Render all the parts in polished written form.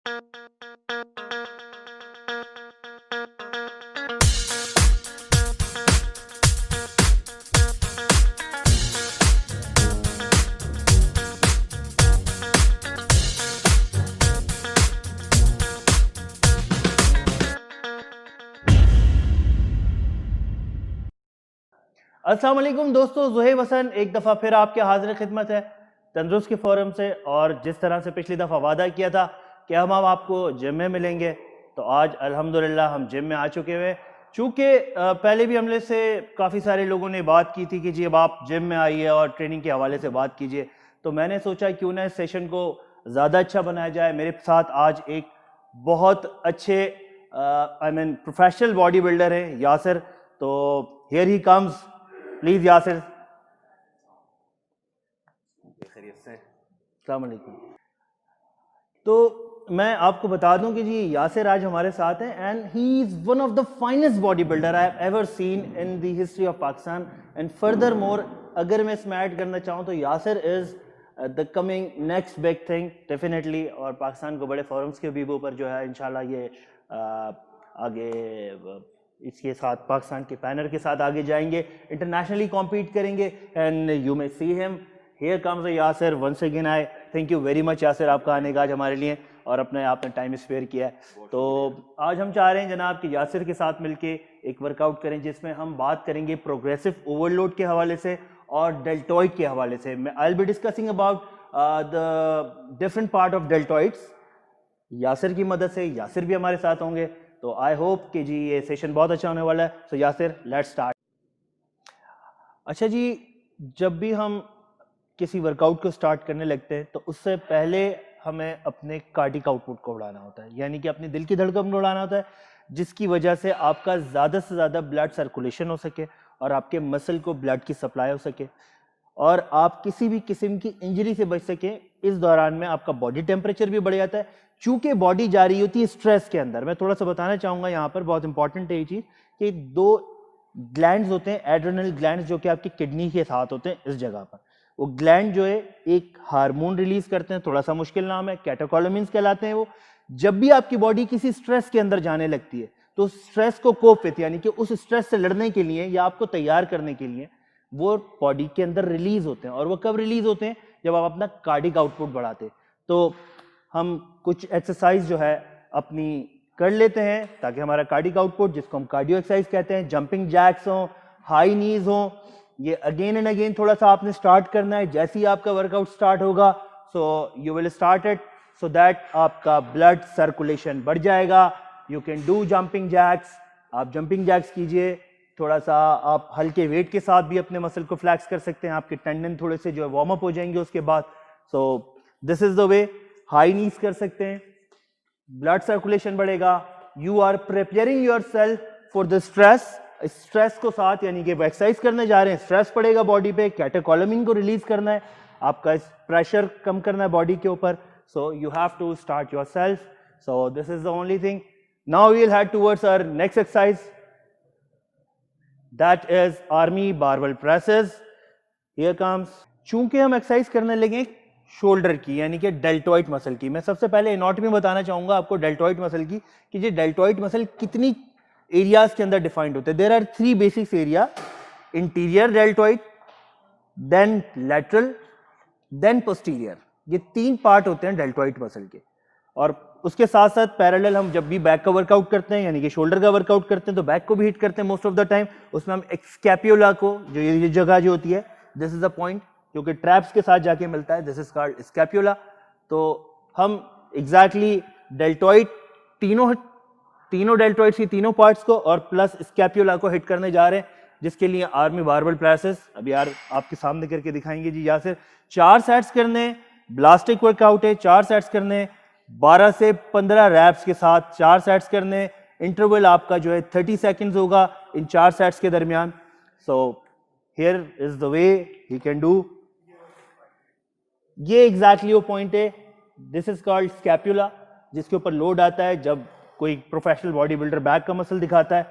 अस्सलाम वालेकुम दोस्तों, ज़ुहैब हसन एक दफ़ा फिर आपके हाजिर खिदमत है तंदुरुस्त के फोरम से। और जिस तरह से पिछली दफ़ा वादा किया था कि हम आपको जिम में मिलेंगे, तो आज अल्हम्दुलिल्लाह हम जिम में आ चुके हुए। चूँकि पहले भी हमले से काफ़ी सारे लोगों ने बात की थी कि जी अब आप जिम में आइए और ट्रेनिंग के हवाले से बात कीजिए, तो मैंने सोचा क्यों ना इस सेशन को ज़्यादा अच्छा बनाया जाए। मेरे साथ आज एक बहुत अच्छे प्रोफेशनल बॉडी बिल्डर हैं यासिर। तो here he comes, please Yasir. खैरियत से? अस्सलाम वालेकुम। तो मैं आपको बता दूं कि जी यासिर आज हमारे साथ हैं and he is one of the finest body builder I have ever seen in the history of Pakistan. And further more, अगर मैं इसमें ऐड करना चाहूँ तो Yasir is the coming next big thing definitely. और पाकिस्तान को बड़े फोरम्स के भी ऊपर जो है इंशाल्लाह ये आगे इसके साथ पाकिस्तान के पैनर के साथ आगे जाएंगे, इंटरनेशनली कॉम्पीट करेंगे। And you may see him, here comes Yasir once again. I thank you very much Yasir आपका आने का आज हमारे लिए और अपने आपने टाइम स्पेयर किया है। तो आज हम चाह रहे हैं जनाब कि यासिर के साथ मिलके एक वर्कआउट करें जिसमें हम बात करेंगे प्रोग्रेसिव ओवरलोड के हवाले से और डेल्टॉइड के हवाले से। I will be discussing about the different part of डेल्टॉइड्स Yasir की मदद से। यासिर भी हमारे साथ होंगे, तो आई होप कि जी ये सेशन बहुत अच्छा होने वाला है। सो यासिर, लेट्स स्टार्ट। अच्छा जी, जब भी हम किसी वर्कआउट को स्टार्ट करने लगते हैं तो उससे पहले हमें अपने कार्डिक आउटपुट को बढ़ाना होता है, यानी कि अपने दिल की धड़कन को बढ़ाना होता है, जिसकी वजह से आपका ज़्यादा से ज़्यादा ब्लड सर्कुलेशन हो सके और आपके मसल को ब्लड की सप्लाई हो सके और आप किसी भी किस्म की इंजरी से बच सके। इस दौरान में आपका बॉडी टेम्परेचर भी बढ़ जाता है, चूंकि बॉडी जा रही होती है स्ट्रेस के अंदर। मैं थोड़ा सा बताना चाहूँगा यहाँ पर, बहुत इंपॉर्टेंट है ये चीज़, कि दो ग्लैंड्स होते हैं, एड्रेनल ग्लैंड्स, जो कि आपकी किडनी के साथ होते हैं इस जगह पर। वो ग्लैंड जो है एक हार्मोन रिलीज करते हैं, थोड़ा सा मुश्किल नाम है, कैटेकोलामिन्स कहलाते हैं वो। जब भी आपकी बॉडी किसी स्ट्रेस के अंदर जाने लगती है तो स्ट्रेस को कोप विथ, यानी कि उस स्ट्रेस से लड़ने के लिए या आपको तैयार करने के लिए वो बॉडी के अंदर रिलीज होते हैं। और वो कब रिलीज होते हैं? जब आप अपना कार्डिक आउटपुट बढ़ाते हैं। तो हम कुछ एक्सरसाइज जो है अपनी कर लेते हैं ताकि हमारा कार्डिक आउटपुट, जिसको हम कार्डियो एक्सरसाइज कहते हैं, जंपिंग जैक्स हो, हाई नीज हो, ये अगेन एंड अगेन थोड़ा सा आपने स्टार्ट करना है। जैसे ही आपका वर्कआउट स्टार्ट होगा, so you will start it so that आपका ब्लड सर्कुलेशन बढ़ जाएगा। You can do jumping jacks, आप जंपिंग जैक्स कीजिए। थोड़ा सा आप हल्के वेट के साथ भी अपने मसल को फ्लैक्स कर सकते हैं, आपके टेंडन थोड़े से जो है वार्म अप हो जाएंगे उसके बाद। So this is the way. High knees कर सकते हैं, ब्लड सर्कुलेशन बढ़ेगा। You are preparing yourself for the stress. Stress को साथ, यानी कि एक्सरसाइज करने जा रहे हैं, स्ट्रेस पड़ेगा बॉडी पे, कैटेकोलामिन को रिलीज करना है, आपका प्रेशर कम करना है बॉडी के ऊपर। So you have to start yourself. So this is the only thing. Now we will head towards our next exercise, that is army barbell presses. Here comes. चूंकि हम exercise करने लगे shoulder की, यानी कि deltoid muscle की, मैं सबसे पहले एनाटॉमी बताना चाहूंगा आपको डेल्टॉइड मसल की, कि ये डेल्टॉइड मसल कितनी एरियाज के अंदर डिफाइंड होते हैं। There are 3 basic area, interior deltoid, then lateral, then posterior. ये 3 पार्ट होते हैं डेल्टॉइड मसल के। और उसके साथ साथ पैरेलल हम जब भी बैक का वर्कआउट करते हैं, यानी कि शोल्डर का वर्कआउट करते हैं, तो बैक को भी हिट करते हैं मोस्ट ऑफ द टाइम। उसमें हम स्कैपुला को, जो ये जगह जो होती है, दिस इज द पॉइंट जो कि ट्रैप्स के साथ जाके मिलता है, दिस इज कॉल्ड स्कैपुला। तो हम एग्जैक्टली डेल्टॉइड, तीनों डेल्टॉइड्स की तीनों पार्ट्स को और प्लस स्कैपुला को हिट करने जा रहे हैं, जिसके लिए आर्मी बारबेल प्रेसेस अभी यार आपके सामने करके दिखाएंगे जी यासिर। 4 सेट्स करने, ब्लास्टिक वर्कआउट है, 4 सेट्स करने, 12 से 15 रैप्स के साथ 4 सेट्स करने। इंटरवल आपका जो है 30 सेकेंड्स होगा इन 4 सेट्स के दरमियान। So here is the way he can do. ये एग्जैक्टली वो पॉइंट है, दिस इज कॉल्ड स्कैपुला, जिसके ऊपर लोड आता है जब कोई प्रोफेशनल बॉडी बिल्डर बैक का मसल दिखाता है।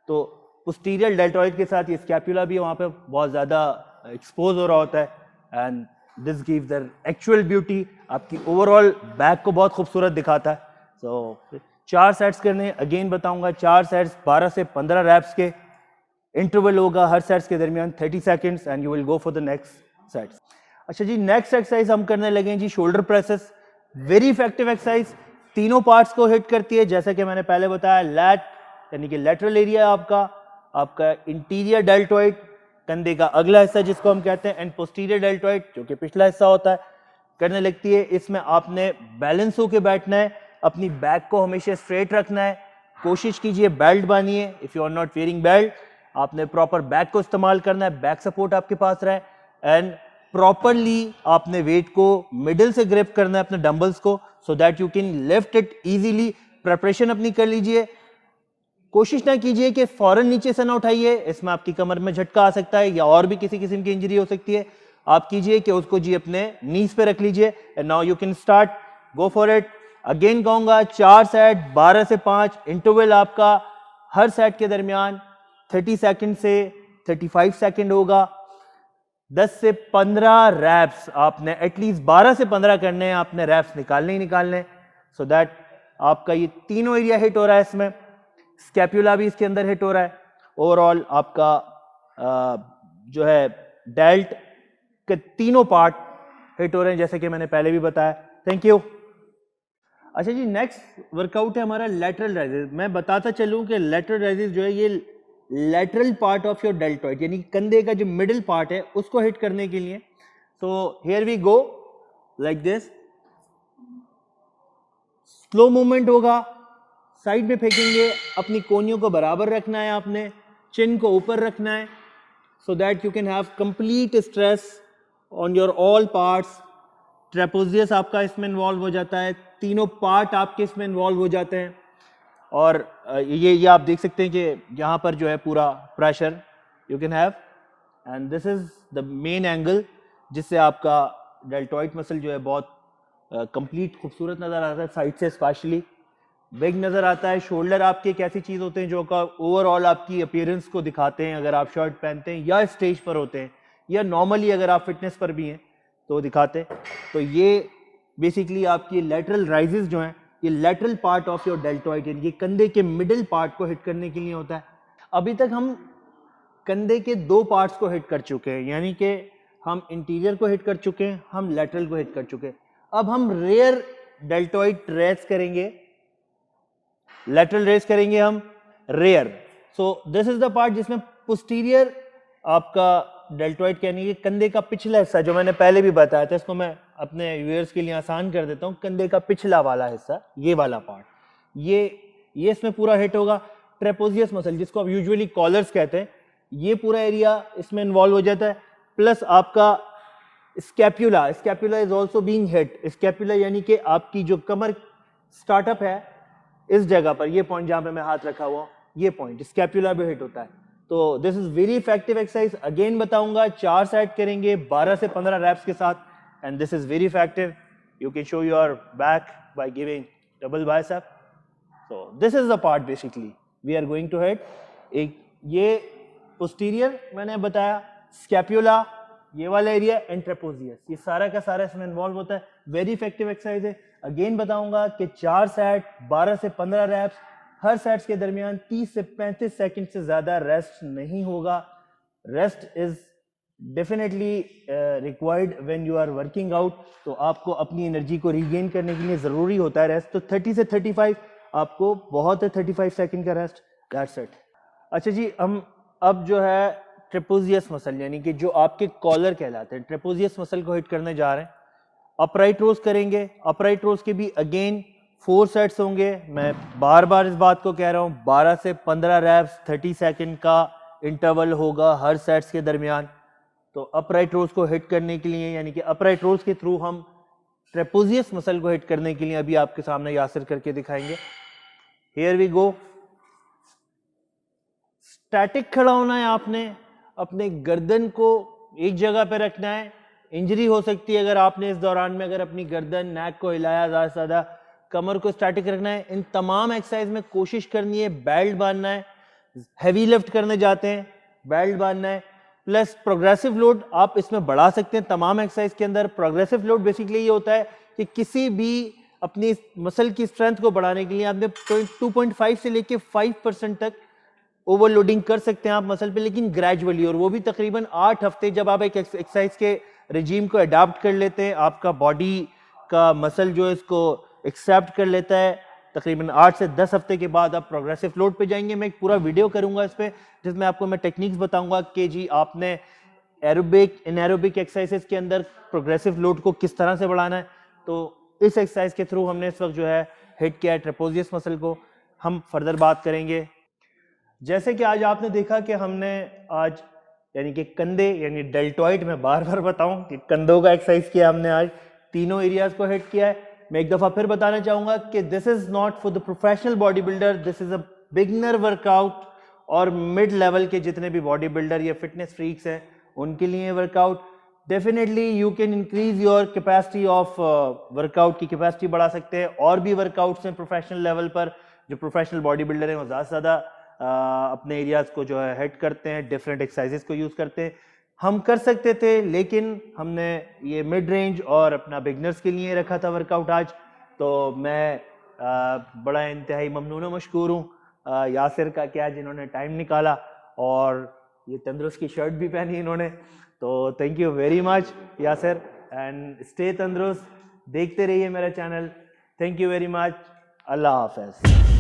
तो पोस्टीरियर डेल्टॉइड के साथ ये स्कैपुला भी वहाँ पे बहुत ज़्यादा एक्सपोज हो रहा होता है and this gives the actual beauty, आपकी ओवरऑल बैक को बहुत खूबसूरत दिखाता है। सो 4 सेट्स करने, अगेन बताऊंगा 4 सेट्स 12 से 15 रैप्स के, इंटरवल होगा हर सेट्स के दरमियान 30 seconds and you will go for the next sets. अच्छा जी, नेक्स्ट एक्सरसाइज हम करने लगे जी shoulder presses. Very effective exercise, तीनों पार्ट्स को हिट करती है। जैसा कि मैंने पहले बताया, लैट यानी कि लेटरल एरिया आपका इंटीरियर डेल्टॉइड कंधे का अगला हिस्सा जिसको हम कहते हैं, एंड पोस्टीरियर डेल्टॉइड जो कि पिछला हिस्सा होता है, करने लगती है। इसमें आपने बैलेंस होके बैठना है, अपनी बैक को हमेशा स्ट्रेट रखना है, कोशिश कीजिए बेल्ट बांधिए। If you are not wearing belt, आपने प्रॉपर बैक को इस्तेमाल करना है, बैक सपोर्ट आपके पास रहे, एंड प्रॉपरली आपने वेट को मिडिल से ग्रिप करना है अपने डंबल्स को, so that you can lift it easily. Preparation अपनी कर लीजिए, कोशिश ना कीजिए कि फौरन नीचे से ना उठाइए, इसमें आपकी कमर में झटका आ सकता है या और भी किसी किस्म की इंजरी हो सकती है। आप कीजिए कि उसको जी अपने नीज पे रख लीजिए, and now you can start, go for it. Again कहूंगा 4 सेट 12 से 5, इंटरवल आपका हर सेट के दरमियान 30 सेकंड से 35 सेकंड होगा। 10 से 15 रैप्स आपने एटलीस्ट 12 से 15 करने हैं, आपने रैप्स निकालने ही निकालने, सो दैट आपका ये तीनों एरिया हिट हो रहा है। इसमें स्कैप्यूला भी इसके अंदर हिट हो रहा है। ओवरऑल आपका जो है डेल्ट के तीनों पार्ट हिट हो रहे हैं, जैसे कि मैंने पहले भी बताया। Thank you. अच्छा जी, नेक्स्ट वर्कआउट है हमारा लेटरल राइजेस। मैं बताता चलूं कि लेटरल राइजेस जो है ये lateral part of your deltoid यानी कंधे का जो मिडिल पार्ट है उसको हिट करने के लिए। तो here we go like this, slow movement होगा, साइड में फेंकेंगे, अपनी कोहनियों को बराबर रखना है, आपने चिन को ऊपर रखना है, so that you can have complete stress on your all parts. Trapezius आपका इसमें इन्वॉल्व हो जाता है, तीनों पार्ट आपके इसमें इन्वॉल्व हो जाते हैं। और ये आप देख सकते हैं कि यहाँ पर जो है पूरा pressure you can have, and this is the main angle जिससे आपका डेल्टॉइड मसल जो है बहुत कंप्लीट खूबसूरत नज़र आता है, साइड से स्पेशली बिग नज़र आता है। शोल्डर आपके एक ऐसी चीज़ होते हैं जो का ओवरऑल आपकी अपीयरेंस को दिखाते हैं, अगर आप शर्ट पहनते हैं या स्टेज पर होते हैं या नॉर्मली अगर आप फिटनेस पर भी हैं तो दिखाते हैं। तो ये बेसिकली आपकी लेटरल राइजेस जो हैं, ये lateral part of your deltoid यानी कि कंधे के मिडिल पार्ट को हिट करने के लिए होता है। अभी तक हम कंधे के 2 पार्ट्स को हिट कर चुके हैं, यानी कि हम इंटीरियर को हिट कर चुके हैं, हम लेटरल को हिट कर चुके हैं। अब हम रेयर डेल्टॉइड रेस करेंगे, लेटरल रेस करेंगे हम rear. So this is the part जिसमें पोस्टीरियर आपका डेल्टॉइड यानी कि कंधे का पिछला हिस्सा, जो मैंने पहले भी बताया था, इसको मैं अपने व्यूअर्स के लिए आसान कर देता हूँ। कंधे का पिछला वाला हिस्सा, ये वाला पार्ट, ये इसमें पूरा हिट होगा। ट्रेपोजियस मसल जिसको आप यूजुअली कॉलर्स कहते हैं, ये पूरा एरिया इसमें इन्वॉल्व हो जाता है। प्लस आपका scapula is also being hit. Scapula यानी कि आपकी जो कमर स्टार्टअप है इस जगह पर, ये पॉइंट जहां पे मैं हाथ रखा हुआ, ये पॉइंट स्कैप्यूला भी हिट होता है। तो this is very effective exercise. Again बताऊंगा 4 सेट करेंगे 12 से 15 रैप्स के साथ, and this is very effective. You can show your back by giving double bicep. So this is the part basically we are going to hit. एक ये posterior मैंने बताया, scapula ये वाला एरिया, एंड ट्रेपोजियस, ये सारा का सारा इसमें इन्वॉल्व होता है। वेरी इफेक्टिव एक्सरसाइज है। अगेन बताऊंगा कि 4 सेट 12 से 15 रैप्स, हर सेट्स के दरमियान 30 से 35 सेकंड से ज्यादा रेस्ट नहीं होगा। Rest is definitely required when you are working out. तो आपको अपनी एनर्जी को रीगेन करने के लिए जरूरी होता है रेस्ट। तो 30 से 35 आपको बहुत है, 35 सेकंड का रेस्ट, दैट्स इट। अच्छा जी, हम अब जो है ट्रेपोजियस मसल यानी कि जो आपके कॉलर कहलाते हैं, ट्रेपोजियस मसल को हिट करने जा रहे हैं। अपराइट रोज करेंगे। अपराइट रोज के भी अगेन 4 सेट्स होंगे। मैं बार बार इस बात को कह रहा हूँ, 12 से 15 रैप्स, 30 सेकंड का इंटरवल होगा हर सेट्स के दरमियान। तो अपराइट रोज को हिट करने के लिए यानी कि अपराइट रोज के थ्रू हम ट्रेपोजियस मसल को हिट करने के लिए अभी आपके सामने यासिर करके दिखाएंगे। Here we go. स्टैटिक खड़ा होना है आपने, अपने गर्दन को एक जगह पे रखना है। इंजरी हो सकती है अगर आपने इस दौरान में अगर अपनी गर्दन नेक को हिलाया, ज़्यादा से ज़्यादा कमर को स्टैटिक रखना है। इन तमाम एक्सरसाइज में कोशिश करनी है बेल्ट बांधना है। हैवी लिफ्ट करने जाते हैं, बेल्ट बांधना है। प्लस प्रोग्रेसिव लोड आप इसमें बढ़ा सकते हैं तमाम एक्सरसाइज के अंदर। प्रोग्रेसिव लोड बेसिकली ये होता है कि किसी भी अपनी मसल की स्ट्रेंथ को बढ़ाने के लिए आपने 2.5 से लेके 5% तक ओवरलोडिंग कर सकते हैं आप मसल पे, लेकिन ग्रेजुअली, और वो भी तकरीबन 8 हफ्ते। जब आप एक एक्सरसाइज के रिजीम को अडाप्ट कर लेते हैं, आपका बॉडी का मसल जो है इसको एक्सेप्ट कर लेता है, तकरीबन 8 से 10 हफ्ते के बाद आप प्रोग्रेसिव लोड पे जाएंगे। मैं एक पूरा वीडियो करूंगा इस पे, जिसमें आपको मैं टेक्निक्स बताऊंगा कि जी आपने एरोबिक इनएरोबिक एक्सरसाइजेस के अंदर प्रोग्रेसिव लोड को किस तरह से बढ़ाना है। तो इस एक्सरसाइज के थ्रू हमने इस वक्त जो है हिट किया है ट्रेपेजियस मसल को। हम फर्दर बात करेंगे। जैसे कि आज आपने देखा कि हमने आज यानी कि कंधे यानी डेल्टॉइड, में बार बार बताऊं कि कंधों का एक्सरसाइज किया हमने, आज तीनों एरियाज को हिट किया है। मैं एक दफ़ा फिर बताना चाहूँगा कि this is not for the professional body builder, this is a beginner workout, और मिड लेवल के जितने भी बॉडी बिल्डर या फिटनेस फ्रीक्स हैं उनके लिए workout. Definitely you can increase your capacity of workout की कैपेसिटी बढ़ा सकते हैं। और भी वर्कआउट्स हैं प्रोफेशनल लेवल पर, जो प्रोफेशनल बॉडी बिल्डर हैं वो ज़्यादा से ज़्यादा अपने एरियाज को जो है हिट करते हैं, डिफरेंट एक्सरसाइजेस को यूज़ करते हैं। हम कर सकते थे, लेकिन हमने ये मिड रेंज और अपना बिगनर्स के लिए रखा था वर्कआउट आज। तो मैं बड़ा इंतहाई ममनून और मशकूर हूँ यासिर का, क्या जिन्होंने टाइम निकाला और ये तंदुरुस्त की शर्ट भी पहनी इन्होंने। तो thank you very much Yasir, and stay तंदुरुस्त, देखते रहिए मेरा channel. Thank you very much, अल्लाह हाफ़िज़।